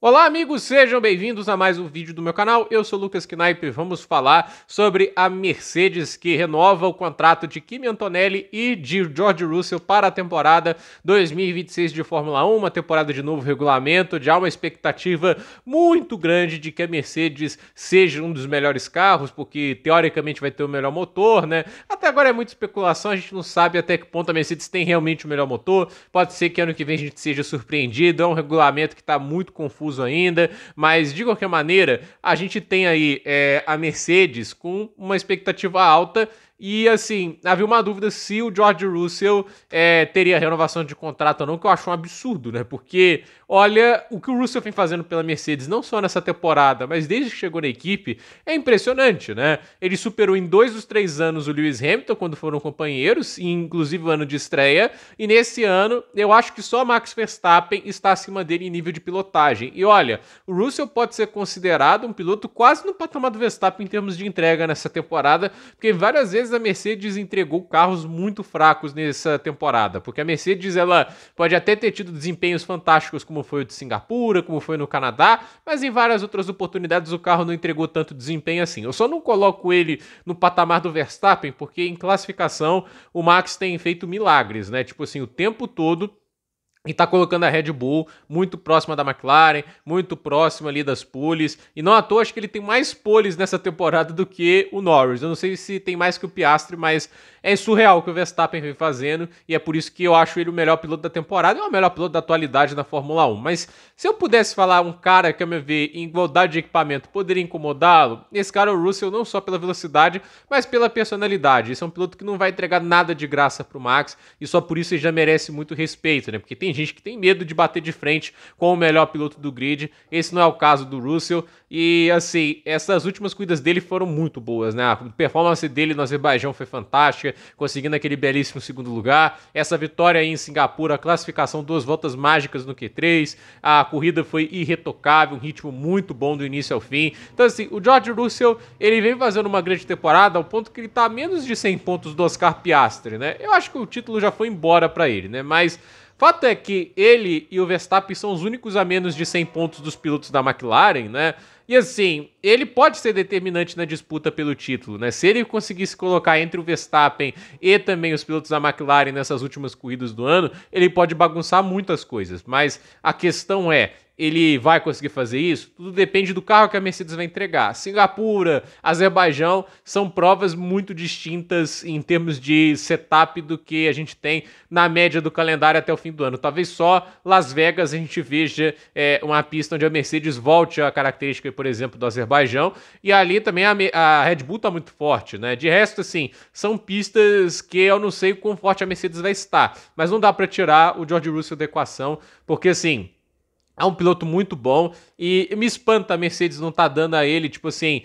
Olá amigos, sejam bem-vindos a mais um vídeo do meu canal, eu sou o Lucas Knipe. Vamos falar sobre a Mercedes que renova o contrato de Kimi Antonelli e de George Russell para a temporada 2026 de Fórmula 1, uma temporada de novo regulamento, já uma expectativa muito grande de que a Mercedes seja um dos melhores carros, porque teoricamente vai ter o melhor motor, né? Até agora é muita especulação, a gente não sabe até que ponto a Mercedes tem realmente o melhor motor, pode ser que ano que vem a gente seja surpreendido, é um regulamento que está muito confuso ainda, mas de qualquer maneira, a gente tem aí a Mercedes com uma expectativa alta e assim, havia uma dúvida se o George Russell teria renovação de contrato ou não, que eu acho um absurdo, né? Porque, olha, o que o Russell vem fazendo pela Mercedes, não só nessa temporada, mas desde que chegou na equipe, é impressionante, né? Ele superou em 2 dos 3 anos o Lewis Hamilton, quando foram companheiros, inclusive o ano de estreia, e nesse ano, eu acho que só Max Verstappen está acima dele em nível de pilotagem. E olha, o Russell pode ser considerado um piloto quase no patamar do Verstappen em termos de entrega nessa temporada, porque várias vezes a Mercedes entregou carros muito fracos nessa temporada, porque a Mercedes ela pode até ter tido desempenhos fantásticos como foi o de Singapura, como foi no Canadá, mas em várias outras oportunidades o carro não entregou tanto desempenho assim. Eu só não coloco ele no patamar do Verstappen porque em classificação o Max tem feito milagres, né? Tipo assim, o tempo todo e tá colocando a Red Bull muito próxima da McLaren, muito próxima ali das poles. E não à toa, acho que ele tem mais poles nessa temporada do que o Norris. Eu não sei se tem mais que o Piastri, mas é surreal o que o Verstappen vem fazendo. E é por isso que eu acho ele o melhor piloto da temporada e o melhor piloto da atualidade na Fórmula 1. Mas se eu pudesse falar um cara que, a meu ver, em igualdade de equipamento, poderia incomodá-lo, esse cara é o Russell, não só pela velocidade, mas pela personalidade. Esse é um piloto que não vai entregar nada de graça pro Max. E só por isso ele já merece muito respeito, né? Porque tem gente que tem medo de bater de frente com o melhor piloto do grid. Esse não é o caso do Russell. E assim, essas últimas corridas dele foram muito boas, né? A performance dele no Azerbaijão foi fantástica, conseguindo aquele belíssimo segundo lugar. Essa vitória aí em Singapura, a classificação, 2 voltas mágicas no Q3. A corrida foi irretocável, um ritmo muito bom do início ao fim. Então assim, o George Russell, ele vem fazendo uma grande temporada ao ponto que ele tá a menos de 100 pontos do Oscar Piastri, né? Eu acho que o título já foi embora para ele, né? Mas fato é que ele e o Verstappen são os únicos a menos de 100 pontos dos pilotos da McLaren, né? E assim, ele pode ser determinante na disputa pelo título, né? Se ele conseguisse colocar entre o Verstappen e também os pilotos da McLaren nessas últimas corridas do ano, ele pode bagunçar muitas coisas. Mas a questão é, ele vai conseguir fazer isso? Tudo depende do carro que a Mercedes vai entregar. Singapura, Azerbaijão são provas muito distintas em termos de setup do que a gente tem na média do calendário até o fim do ano. Talvez só Las Vegas a gente veja uma pista onde a Mercedes volte à característica, por exemplo, do Azerbaijão, e ali também a Red Bull tá muito forte, né? De resto, assim, são pistas que eu não sei o quão forte a Mercedes vai estar, mas não dá para tirar o George Russell da equação, porque assim, é um piloto muito bom e me espanta a Mercedes não tá dando a ele, tipo assim,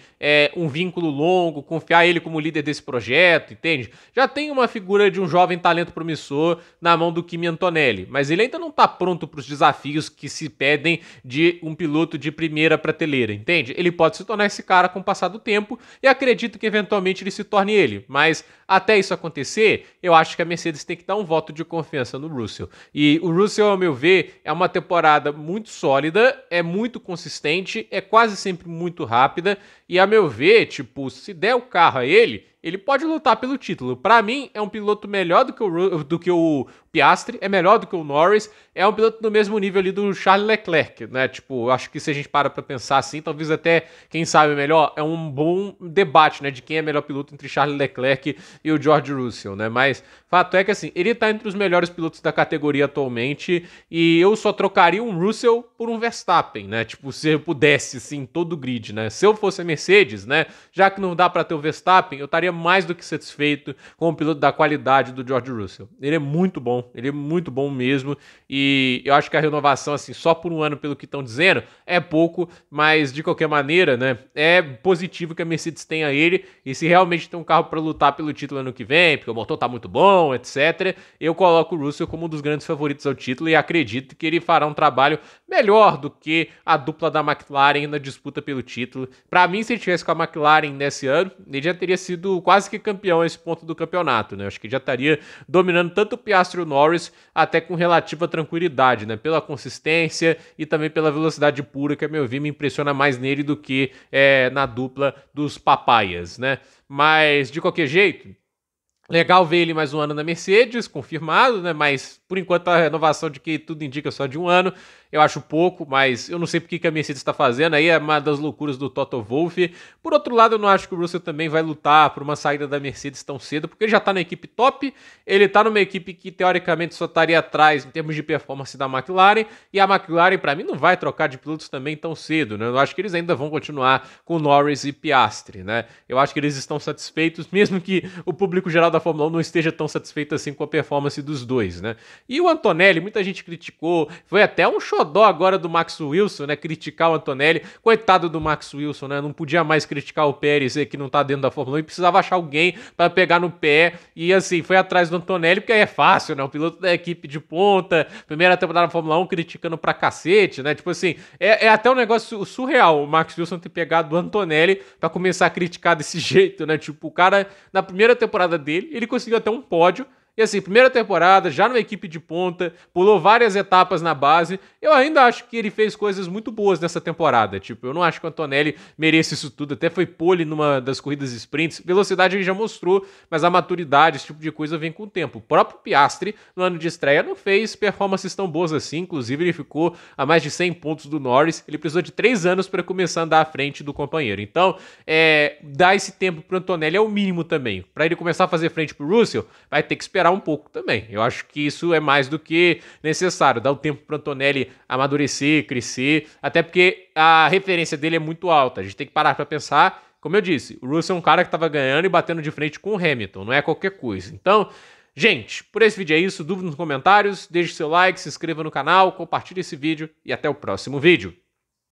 um vínculo longo, confiar ele como líder desse projeto, entende? Já tem uma figura de um jovem talento promissor na mão do Kimi Antonelli, mas ele ainda não tá pronto para os desafios que se pedem de um piloto de primeira prateleira, entende? Ele pode se tornar esse cara com o passar do tempo e acredito que eventualmente ele se torne ele, mas até isso acontecer, eu acho que a Mercedes tem que dar um voto de confiança no Russell. E o Russell, ao meu ver, é uma temporada muito sólida, é muito consistente, é quase sempre muito rápida e, a meu ver, tipo, se der o carro a ele pode lutar pelo título. Para mim, é um piloto melhor do que o Piastri, é melhor do que o Norris, é um piloto do mesmo nível ali do Charles Leclerc, né? Tipo, acho que se a gente para pra pensar assim, talvez até, quem sabe melhor, é um bom debate, né? De quem é melhor piloto entre Charles Leclerc e o George Russell, né? Mas fato é que, assim, ele tá entre os melhores pilotos da categoria atualmente e eu só trocaria um Russell por um Verstappen, né? Tipo, se eu pudesse, assim, todo o grid, né? Se eu fosse a Mercedes, né? Já que não dá pra ter o Verstappen, eu estaria mais do que satisfeito com o piloto da qualidade do George Russell. Ele é muito bom mesmo, e eu acho que a renovação, assim, só por um ano, pelo que estão dizendo, é pouco, mas de qualquer maneira, né, é positivo que a Mercedes tenha ele, e se realmente tem um carro para lutar pelo título ano que vem, porque o motor tá muito bom, etc., eu coloco o Russell como um dos grandes favoritos ao título e acredito que ele fará um trabalho melhor do que a dupla da McLaren na disputa pelo título. Para mim, se ele tivesse com a McLaren nesse ano, ele já teria sido quase que campeão a esse ponto do campeonato, né? Acho que já estaria dominando tanto o Piastri e o Norris até com relativa tranquilidade, né? Pela consistência e também pela velocidade pura, que a meu ver me impressiona mais nele do que na dupla dos papaias, né? Mas, de qualquer jeito, legal ver ele mais um ano na Mercedes, confirmado, né? Mas, por enquanto, a renovação de que tudo indica só de um ano. Eu acho pouco, mas eu não sei porque que a Mercedes está fazendo. Aí é uma das loucuras do Toto Wolff. Por outro lado, eu não acho que o Russell também vai lutar por uma saída da Mercedes tão cedo, porque ele já está na equipe top, ele está numa equipe que, teoricamente, só estaria atrás em termos de performance da McLaren, e a McLaren, para mim, não vai trocar de pilotos também tão cedo, né? Eu acho que eles ainda vão continuar com Norris e Piastri, né? Eu acho que eles estão satisfeitos, mesmo que o público geral da Fórmula 1 não esteja tão satisfeito assim com a performance dos dois, né? E o Antonelli, muita gente criticou, foi até um xodó agora do Max Wilson, né? Criticar o Antonelli. Coitado do Max Wilson, né? Não podia mais criticar o Pérez, que não tá dentro da Fórmula 1, e precisava achar alguém para pegar no pé. E assim, foi atrás do Antonelli, porque aí é fácil, né? O piloto da equipe de ponta, primeira temporada na Fórmula 1, criticando pra cacete, né? Tipo assim, é até um negócio surreal o Max Wilson ter pegado o Antonelli pra começar a criticar desse jeito, né? Tipo, o cara, na primeira temporada dele, ele conseguiu até um pódio. E assim, primeira temporada, já numa equipe de ponta, pulou várias etapas na base. Eu ainda acho que ele fez coisas muito boas nessa temporada. Tipo, eu não acho que o Antonelli mereça isso tudo. Até foi pole numa das corridas sprints. Velocidade ele já mostrou, mas a maturidade, esse tipo de coisa vem com o tempo. O próprio Piastri, no ano de estreia, não fez performances tão boas assim. Inclusive, ele ficou a mais de 100 pontos do Norris. Ele precisou de 3 anos para começar a andar à frente do companheiro. Então, dar esse tempo pro Antonelli é o mínimo também. Para ele começar a fazer frente pro Russell, vai ter que esperar um pouco também. Eu acho que isso é mais do que necessário, dar o tempo para Antonelli amadurecer, crescer, até porque a referência dele é muito alta. A gente tem que parar para pensar, como eu disse, o Russell é um cara que estava ganhando e batendo de frente com o Hamilton, não é qualquer coisa. Então, gente, por esse vídeo é isso. Dúvida nos comentários, deixe seu like, se inscreva no canal, compartilhe esse vídeo e até o próximo vídeo.